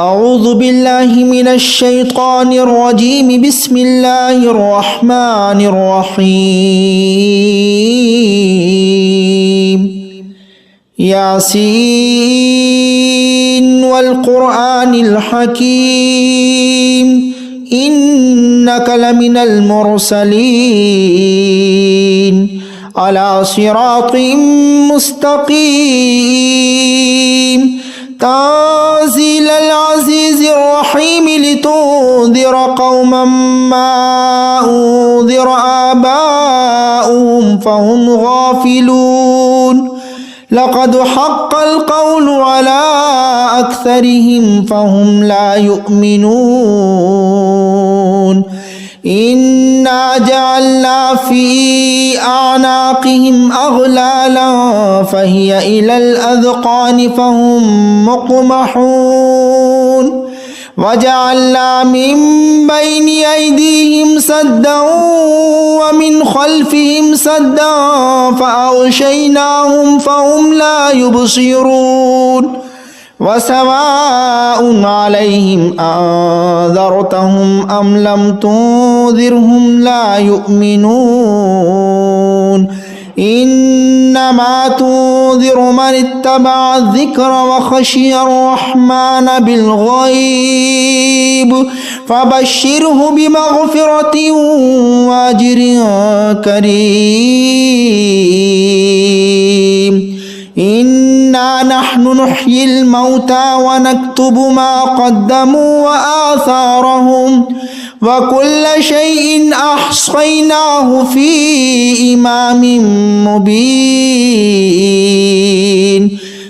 أعوذ بالله من الشيطان الرجيم. بسم الله الرحمن الرحيم. ياسين والقرآن الحكيم إنك لمن المرسلين على صراط مستقيم. تنزيل العزيز الرحيم لتنذر قوما ما أنذر آباؤهم فهم غافلون. لقد حق القول على أكثرهم فهم لا يؤمنون. إنا جعلنا في أعناقهم أغلالا فهي إلى الأذقان فهم مقمحون. وجعلنا من بين أيديهم سدا ومن خلفهم سدا فأغشيناهم فهم لا يبصرون. وسواء عليهم أنذرتهم أم لم تنذرهم لا يؤمنون. إنما تنذر من اتبع الذكر وخشي الرحمن بالغيب فبشره بمغفرة وأجر كريم. إنا نحن نحيي الموتى ونكتب ما قدموا وآثارهم وكل شيء أحصيناه في إمام مبين.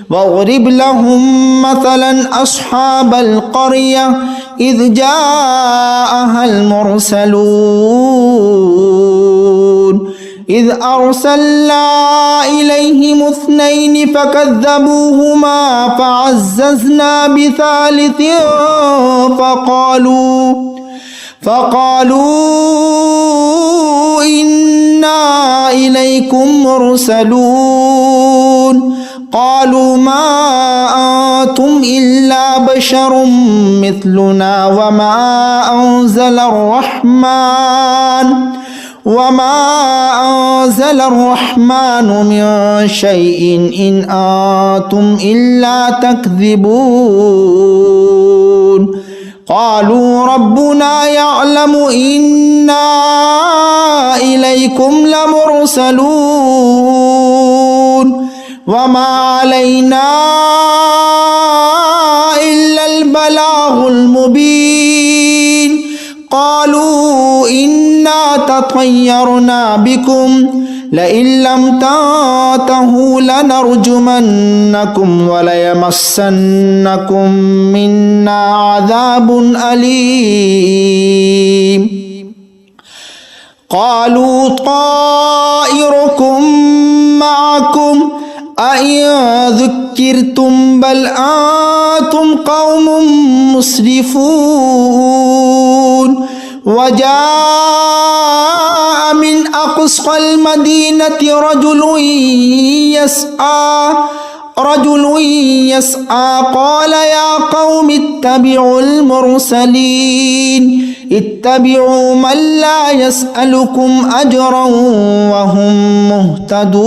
واضرب لهم مثلا أصحاب القرية إذ جاءها المرسلون إذ أرسلنا إليهم 2 فكذبوهما فعززنا بثالث فقالوا إنا إليكم مرسلون. قالوا ما أنتم إلا بشر مثلنا وما أنزل الرحمن من شيء إن أنتم إلا تكذبون. قالوا ربنا يعلم إنا إليكم لمرسلون وما علينا إلا البلاغ المبين. قالوا إنا تطيرنا بكم لئن لم تنتهوا لنرجمنكم وليمسنكم منا عذاب أليم. قالوا طائركم معكم أئن ذكرتم بل أنتم قوم مسرفون. وجاء من أقصى المدينة رجل يسعى قال يا قوم اتبعوا المرسلين اتبعوا من لا يسألكم أجرا وهم مهتدون.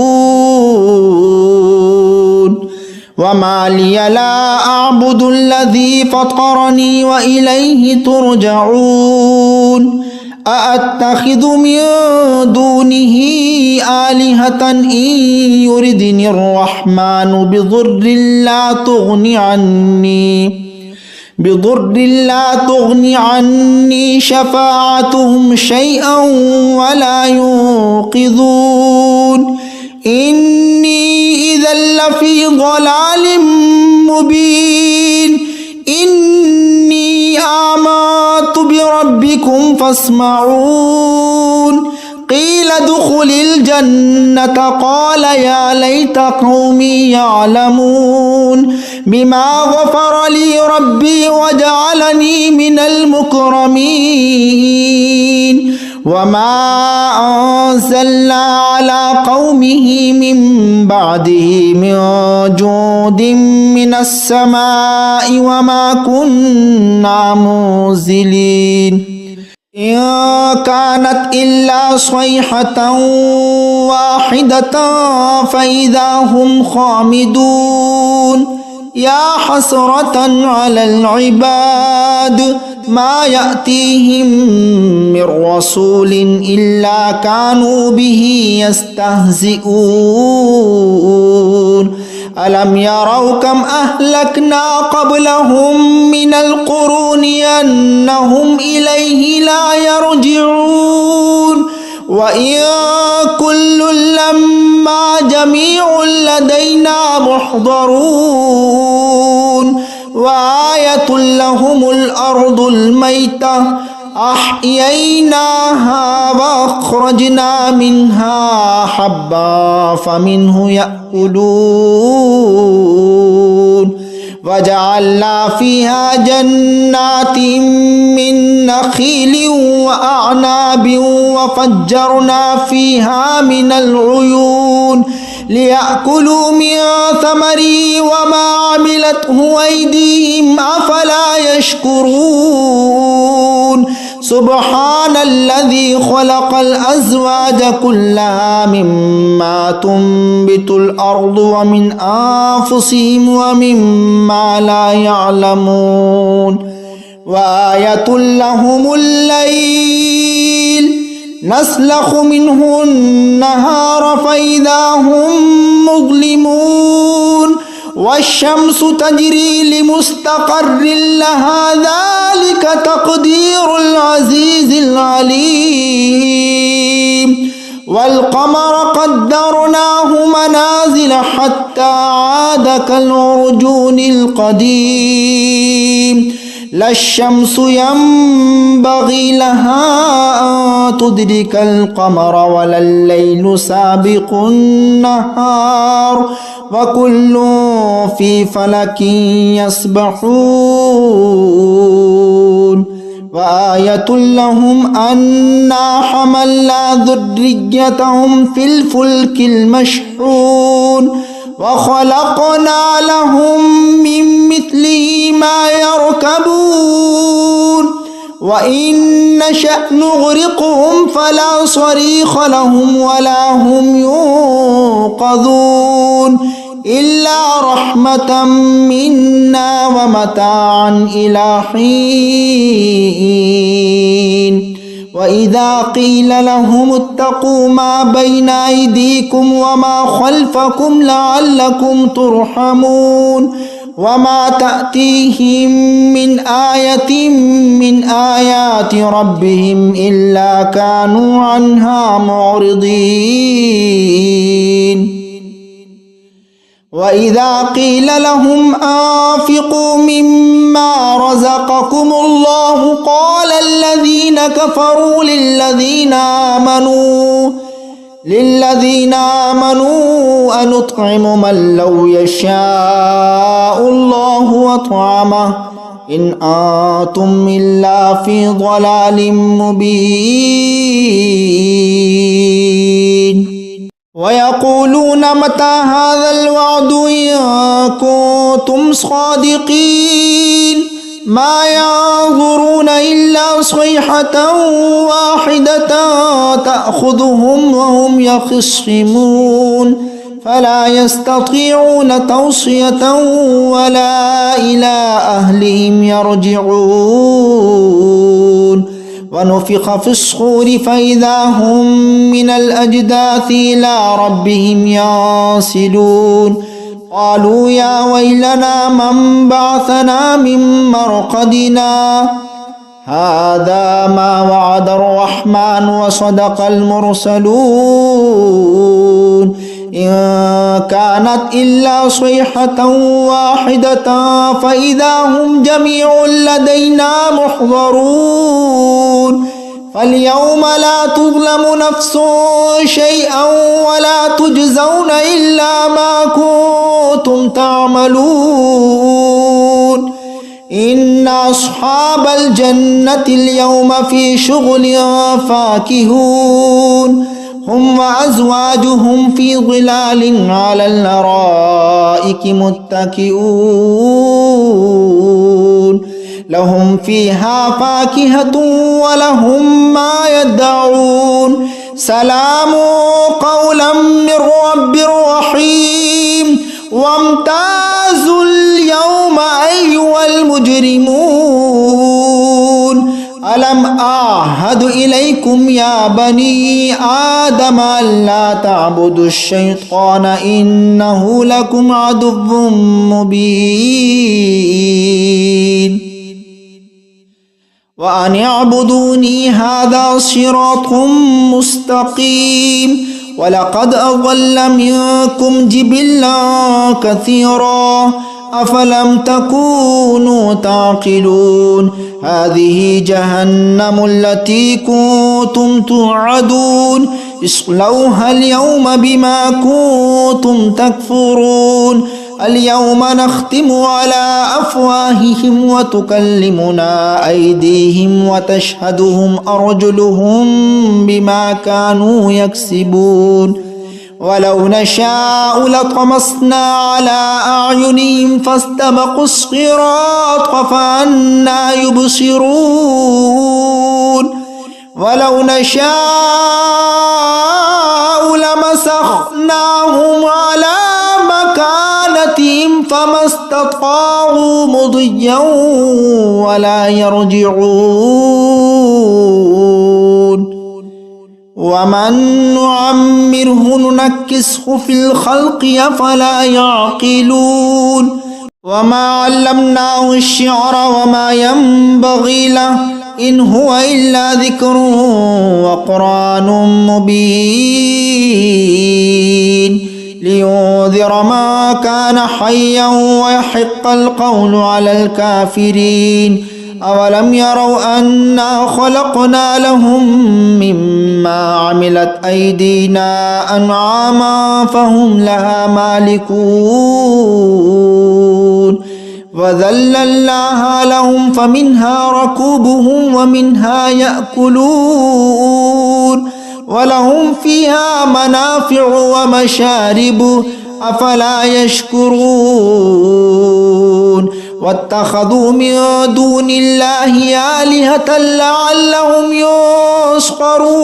وما لي لا أعبد الذي فطرني وإليه ترجعون. أأتخذ من دونه آلهة إن يردني الرحمن بضر لا تغني عني شفاعتهم شيئا ولا ينقذون. إني إذا لفي ضلال مبين. إني آمنت بربكم فاسمعون. قيل ادخل الجنة قال يا ليت قومي يعلمون بما غفر لي ربي وجعلني من المكرمين. وما أنزلنا على قومه من بعده من جود من السماء وما كنا منزلين إن كانت إلا صيحة واحدة فإذا هم خامدون يا حسرة على العباد ما يأتيهم من رسول إلا كانوا به يستهزئون ألم يروا كم أهلكنا قبلهم من القرون أنهم إليه لا يرجعون وإن كل لما جميع لدينا محضرون وآية لهم الأرض الميتة أحييناها وأخرجنا منها حبا فمنه يأكلون وجعلنا فيها جنات من نخيل وأعناب وفجرنا فيها من العيون ليأكلوا من ثمره وما عملته أيديهم أفلا يشكرون سبحان الذي خلق الأزواج كلها مما تنبت الأرض ومن أنفسهم ومما لا يعلمون وآية لهم الليل نسلخ منه النهار فإذا هم مظلمون والشمس تجري لمستقر لها ذلك تقدير العزيز العليم والقمر قدرناه منازل حتى عاد كالعرجون القديم لا الشمس ينبغي لها أن تدرك القمر ولا الليل سابق النهار وكل في فلك يسبحون وآية لهم أنا حملنا ذريتهم في الفلك المشحون وخلقنا لهم من مثله ما يركبون وإن نشأ نغرقهم فلا صريخ لهم ولا هم ينقذون إلا رحمة منا ومتاعا إلى حين وإذا قيل لهم اتقوا ما بين أيديكم وما خلفكم لعلكم ترحمون وما تأتيهم من آية من آيات ربهم إلا كانوا عنها معرضين وإذا قيل لهم أنفقوا مما رزقكم الله قال الذين كفروا للذين آمنوا أنطعم من لو يشاء الله أطعمه إن أنتم إلا في ضلال مبين ويقولون متى هذا الوعد إن كنتم صادقين ما ينظرون إلا صيحة واحدة تأخذهم وهم يخصمون فلا يستطيعون توصية ولا إلى أهلهم يرجعون ونفخ في الصور فإذا هم من الأجداث إلى ربهم ينسلون قالوا يا ويلنا من بعثنا من مرقدنا هذا ما وعد الرحمن وصدق المرسلون إن كانت إلا صيحة واحدة فإذا هم جميع لدينا محضرون فاليوم لا تظلم نفس شيئا ولا تجزون إلا ما كنتم تعملون إن أصحاب الجنة اليوم في شغل فاكهون هم وأزواجهم في ظلال على الأرائك متكئون لهم فيها فاكهة ولهم ما يدعون سلام قولا من رب رحيم وامتازوا اليوم أيها المجرمون ألم أعهد إليكم يا بني آدم ألا تعبدوا الشيطان إنه لكم عدو مبين وأن اعبدوني هذا صراط مستقيم ولقد أضل منكم جبلا كثيرا أفلم تكونوا تعقلون هذه جهنم التي كنتم توعدون اصلوها اليوم بما كنتم تكفرون اليوم نختم على أفواههم وتكلمنا أيديهم وتشهدهم أرجلهم بما كانوا يكسبون ولو نشاء لطمسنا على أعينهم فاستبقوا الصراط فأنى يبصرون ولو نشاء لمسخناهم على مكانتهم فما استطاعوا مضيا ولا يرجعون ومن نعمره ننكسه في الخلق أفلا يعقلون وما علمناه الشعر وما ينبغي له إن هو إلا ذكر وقرآن مبين لينذر ما كان حيا ويحق القول على الكافرين أولم يروا أنا خلقنا لهم مما عملت أيدينا أنعاما فهم لها مالكون وذللناها لهم فمنها ركوبهم ومنها يأكلون ولهم فيها منافع ومشارب أفلا يشكرون واتخذوا من دون الله آلهة لعلهم ينصرون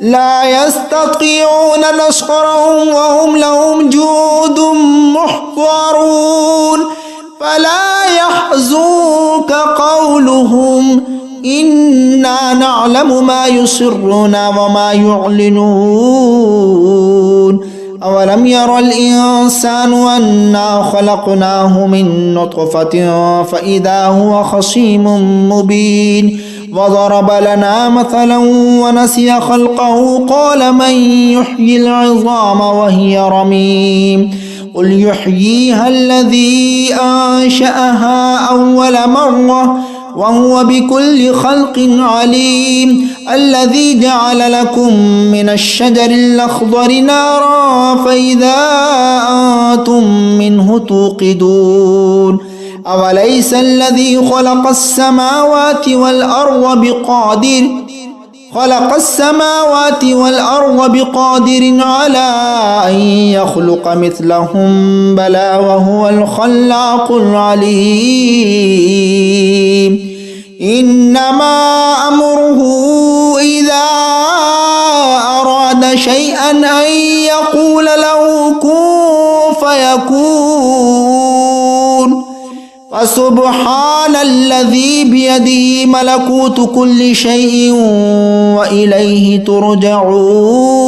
لا يستطيعون نصرهم وهم لهم جند محضرون فلا يحزنك قولهم إنا نعلم ما يسرون وما يعلنون أولم ير الإنسان أنا خلقناه من نطفة فإذا هو خصيم مبين وضرب لنا مثلا ونسي خلقه قال من يحيي العظام وهي رميم قل يحييها الذي أنشأها أول مرة وهو بكل خلق عليم الذي جعل لكم من الشجر الأخضر نارا فإذا أنتم منه توقدون أوليس الذي خلق السماوات والأرض بقادر على أن يخلق مثلهم بلى وهو الخلاق العليم إنما أمره إذا أراد شيئا أن يقول له كن فيكون فسبحان الذي بيده ملكوت كل شيء وإليه ترجعون